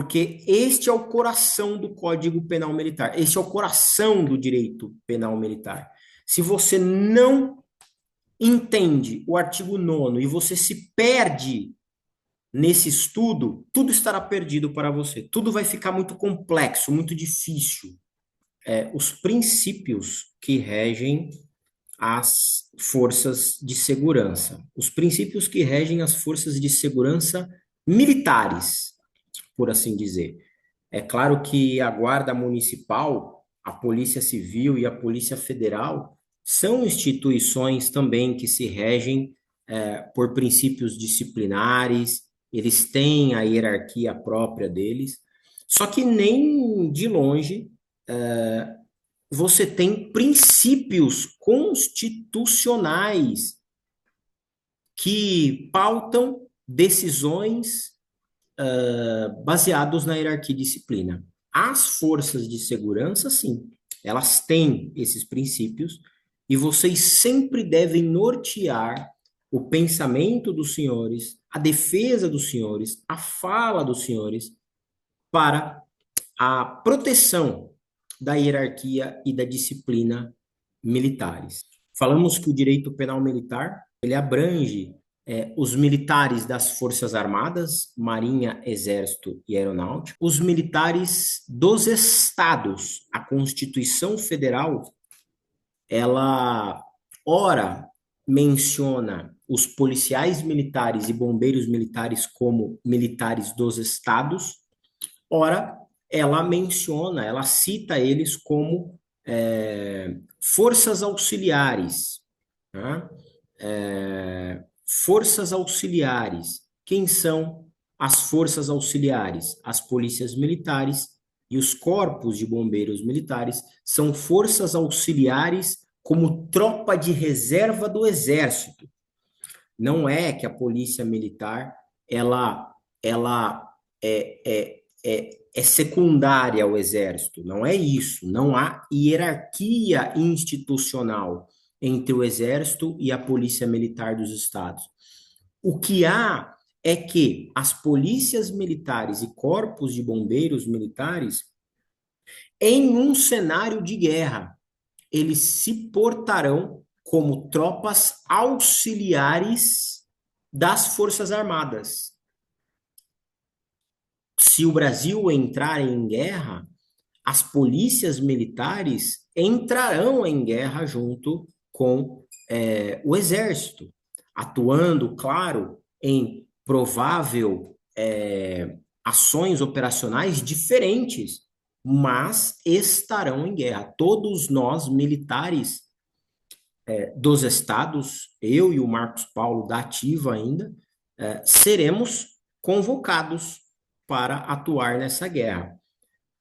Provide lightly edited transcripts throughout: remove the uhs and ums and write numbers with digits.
porque este é o coração do Código Penal Militar, este é o coração do direito penal militar. Se você não entende o artigo 9º e você se perde nesse estudo, tudo estará perdido para você. Tudo vai ficar muito complexo, muito difícil. Os princípios que regem as forças de segurança. Os princípios que regem as forças de segurança militares, por assim dizer. É claro que a Guarda Municipal, a Polícia Civil e a Polícia Federal são instituições também que se regem por princípios disciplinares, eles têm a hierarquia própria deles, só que nem de longe você tem princípios constitucionais que pautam decisões baseados na hierarquia e disciplina. As forças de segurança, sim, elas têm esses princípios e vocês sempre devem nortear o pensamento dos senhores, a defesa dos senhores, a fala dos senhores para a proteção da hierarquia e da disciplina militares. Falamos que o direito penal militar, ele abrange os militares das Forças Armadas, Marinha, Exército e Aeronáutica, os militares dos estados. A Constituição Federal, ela, ora, menciona os policiais militares e bombeiros militares como militares dos estados, ora, ela menciona, ela cita eles como forças auxiliares, né? Forças auxiliares. Quem são as forças auxiliares? As polícias militares e os corpos de bombeiros militares são forças auxiliares como tropa de reserva do Exército. Não é que a polícia militar ela é secundária ao Exército. Não é isso. Não há hierarquia institucional entre o Exército e a Polícia Militar dos Estados. O que há é que as polícias militares e corpos de bombeiros militares, em um cenário de guerra, eles se portarão como tropas auxiliares das Forças Armadas. Se o Brasil entrar em guerra, as polícias militares entrarão em guerra junto com o Exército, atuando, claro, em provável ações operacionais diferentes, mas estarão em guerra. Todos nós, militares dos estados, eu e o Marcos Paulo da Ativa ainda, seremos convocados para atuar nessa guerra.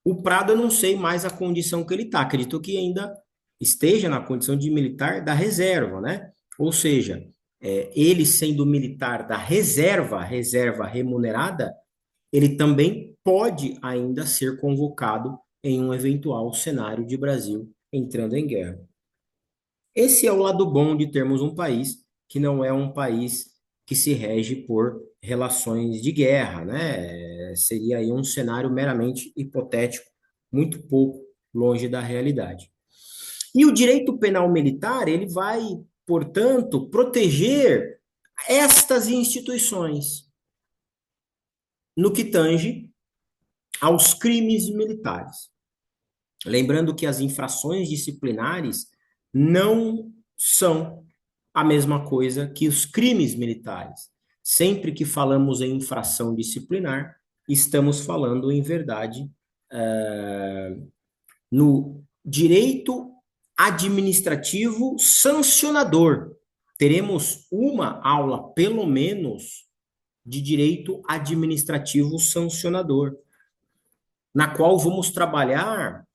O Prado, eu não sei mais a condição que ele está. Acredito que ainda esteja na condição de militar da reserva, né? Ou seja, ele sendo militar da reserva, reserva remunerada, ele também pode ainda ser convocado em um eventual cenário de Brasil entrando em guerra. Esse é o lado bom de termos um país que não é um país que se rege por relações de guerra, né? Seria aí um cenário meramente hipotético, muito pouco longe da realidade. E o direito penal militar, ele vai, portanto, proteger estas instituições no que tange aos crimes militares. Lembrando que as infrações disciplinares não são a mesma coisa que os crimes militares. Sempre que falamos em infração disciplinar, estamos falando, em verdade, no direito administrativo sancionador. Teremos uma aula, pelo menos, de direito administrativo sancionador, na qual vamos trabalhar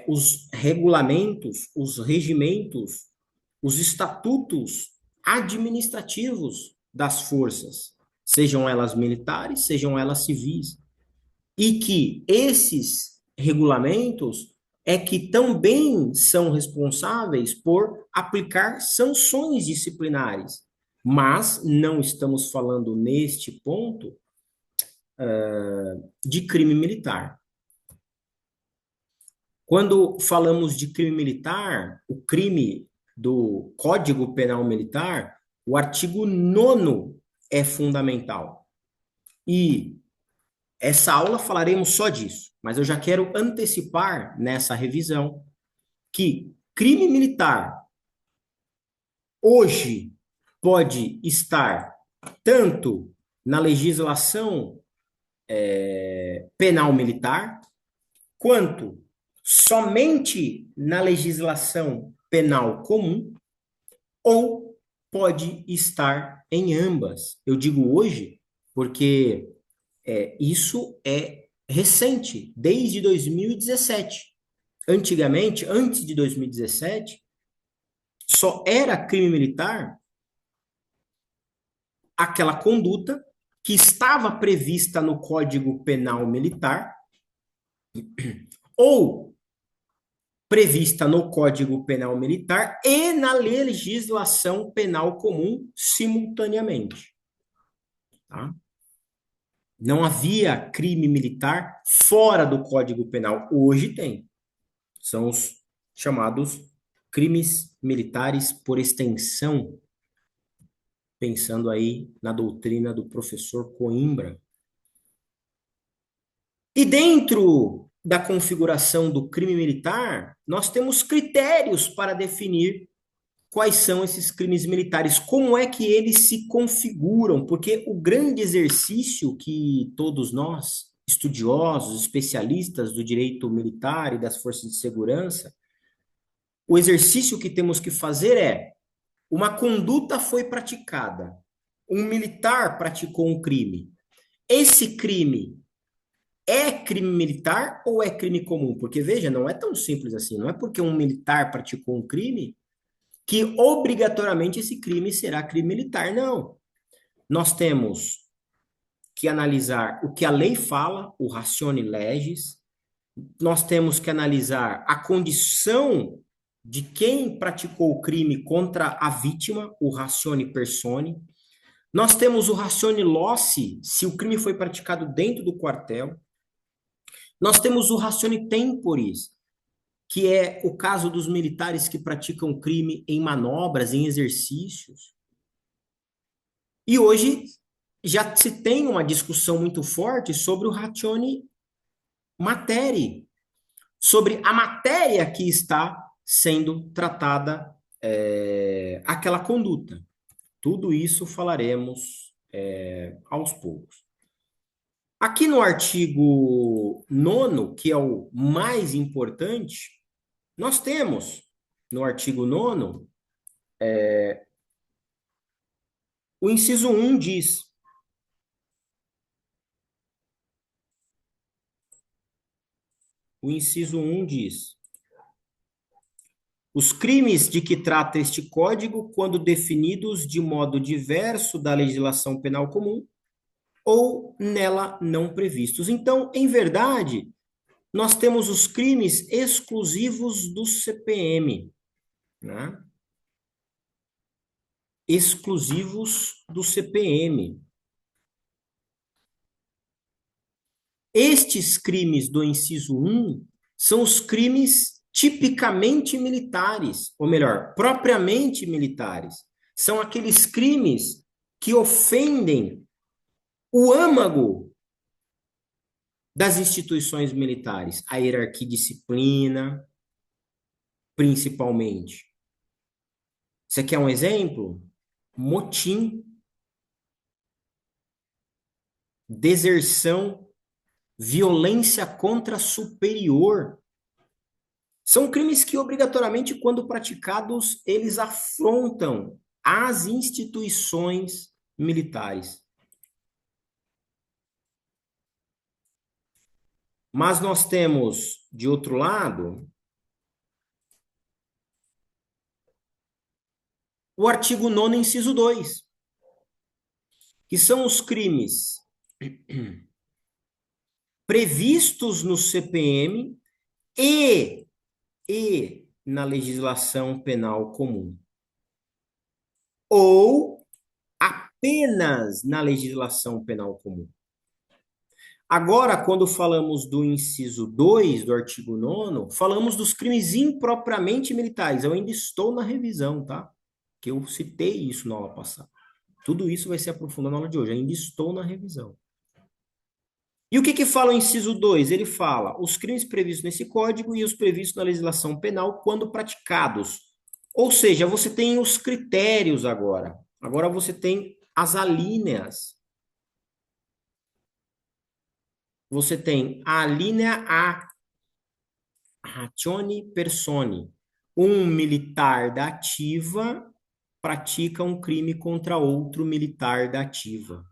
os regulamentos, os regimentos, os estatutos administrativos das forças, sejam elas militares, sejam elas civis, e que esses regulamentos que também são responsáveis por aplicar sanções disciplinares. Mas não estamos falando neste ponto de crime militar. Quando falamos de crime militar, o crime do Código Penal Militar, o artigo 9º é fundamental. E essa aula falaremos só disso, mas eu já quero antecipar nessa revisão que crime militar hoje pode estar tanto na legislação penal militar, quanto somente na legislação penal comum, ou pode estar em ambas. Eu digo hoje porque isso é recente, desde 2017. Antigamente, antes de 2017, só era crime militar aquela conduta que estava prevista no Código Penal Militar ou prevista no Código Penal Militar e na legislação penal comum simultaneamente. Tá? Não havia crime militar fora do Código Penal. Hoje tem. São os chamados crimes militares por extensão, pensando aí na doutrina do professor Coimbra. E dentro da configuração do crime militar, nós temos critérios para definir quais são esses crimes militares, como é que eles se configuram, porque o grande exercício que todos nós, estudiosos, especialistas do direito militar e das forças de segurança, o exercício que temos que fazer é: uma conduta foi praticada, um militar praticou um crime. Esse crime é crime militar ou é crime comum? Porque, veja, não é tão simples assim. Não é porque um militar praticou um crime que obrigatoriamente esse crime será crime militar. Não. Nós temos que analisar o que a lei fala, o ratione legis. Nós temos que analisar a condição de quem praticou o crime contra a vítima, o ratione persone. Nós temos o ratione loci, se o crime foi praticado dentro do quartel. Nós temos o ratione temporis, que é o caso dos militares que praticam crime em manobras, em exercícios. E hoje já se tem uma discussão muito forte sobre o ratione materi, sobre a matéria que está sendo tratada aquela conduta. Tudo isso falaremos aos poucos. Aqui no artigo 9º, que é o mais importante, nós temos no artigo 9º, o inciso 1 diz: o inciso 1 diz: os crimes de que trata este código, quando definidos de modo diverso da legislação penal comum, ou nela não previstos. Então, em verdade, nós temos os crimes exclusivos do CPM, né? Exclusivos do CPM. Estes crimes do inciso 1 são os crimes tipicamente militares, ou melhor, propriamente militares. São aqueles crimes que ofendem o âmago das instituições militares, a hierarquia e disciplina, principalmente. Você quer um exemplo? Motim, deserção, violência contra superior. São crimes que, obrigatoriamente, quando praticados, eles afrontam as instituições militares. Mas nós temos, de outro lado, o artigo 9º, inciso 2, que são os crimes previstos no CPM e na legislação penal comum, ou apenas na legislação penal comum. Agora, quando falamos do inciso 2 do artigo 9º, falamos dos crimes impropriamente militares. Eu ainda estou na revisão, tá? Que eu citei isso na aula passada. Tudo isso vai ser aprofundado na aula de hoje. Eu ainda estou na revisão. E o que que fala o inciso 2? Ele fala os crimes previstos nesse código e os previstos na legislação penal quando praticados. Ou seja, você tem os critérios agora. Agora você tem as alíneas. Você tem a linha A, ratione persone. Um militar da ativa pratica um crime contra outro militar da ativa,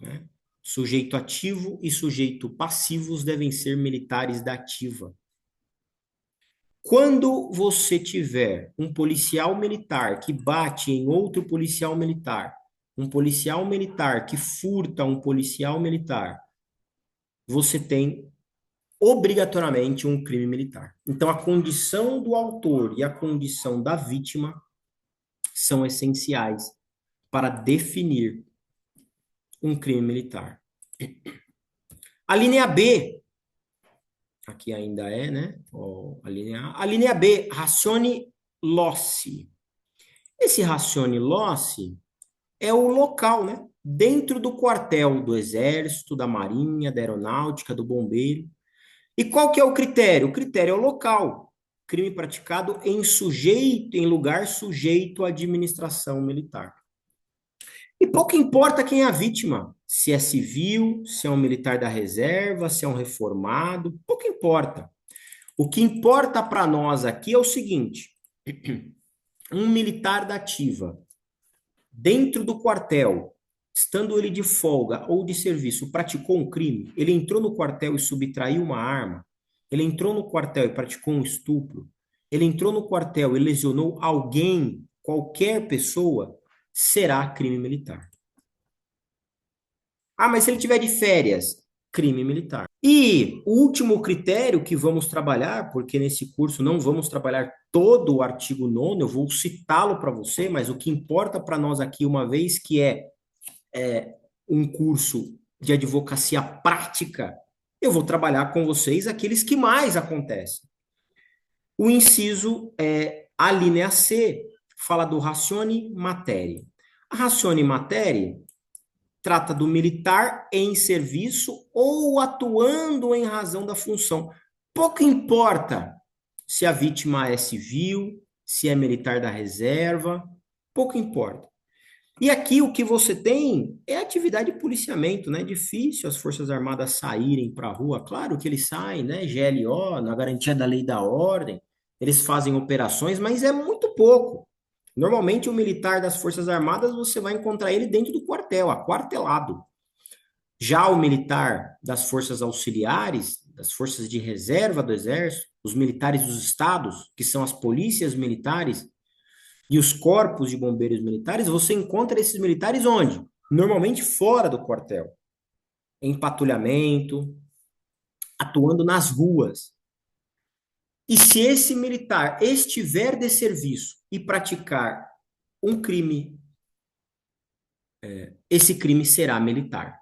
né? Sujeito ativo e sujeito passivos devem ser militares da ativa. Quando você tiver um policial militar que bate em outro policial militar, um policial militar que furta um policial militar, você tem obrigatoriamente um crime militar. Então, a condição do autor e a condição da vítima são essenciais para definir um crime militar. A linha B, aqui ainda é, né? A linha A. A linha B, ratione loci. Esse ratione loci é o local, né? Dentro do quartel do Exército, da Marinha, da Aeronáutica, do Bombeiro. E qual que é o critério? O critério é o local. Crime praticado em lugar sujeito à administração militar. E pouco importa quem é a vítima, se é civil, se é um militar da reserva, se é um reformado, pouco importa. O que importa para nós aqui é o seguinte: um militar da ativa, dentro do quartel, estando ele de folga ou de serviço, praticou um crime, ele entrou no quartel e subtraiu uma arma, ele entrou no quartel e praticou um estupro, ele entrou no quartel e lesionou alguém, qualquer pessoa, será crime militar. Ah, mas se ele tiver de férias, crime militar. E o último critério que vamos trabalhar, porque nesse curso não vamos trabalhar todo o artigo 9º, eu vou citá-lo para você, mas o que importa para nós aqui, uma vez que é um curso de advocacia prática, eu vou trabalhar com vocês aqueles que mais acontecem. O inciso é a linha C, fala do ratione materia. A ratione materia trata do militar em serviço ou atuando em razão da função. Pouco importa se a vítima é civil, se é militar da reserva, pouco importa. E aqui o que você tem é atividade de policiamento, né? É difícil as Forças Armadas saírem para a rua. Claro que eles saem, né? GLO, na garantia da lei e da ordem, eles fazem operações, mas é muito pouco. Normalmente, o militar das Forças Armadas, você vai encontrar ele dentro do quartel, aquartelado. Já o militar das Forças Auxiliares, das Forças de Reserva do Exército, os militares dos estados, que são as polícias militares, e os corpos de bombeiros militares, você encontra esses militares onde? Normalmente fora do quartel, em patrulhamento, atuando nas ruas. E se esse militar estiver de serviço e praticar um crime, esse crime será militar.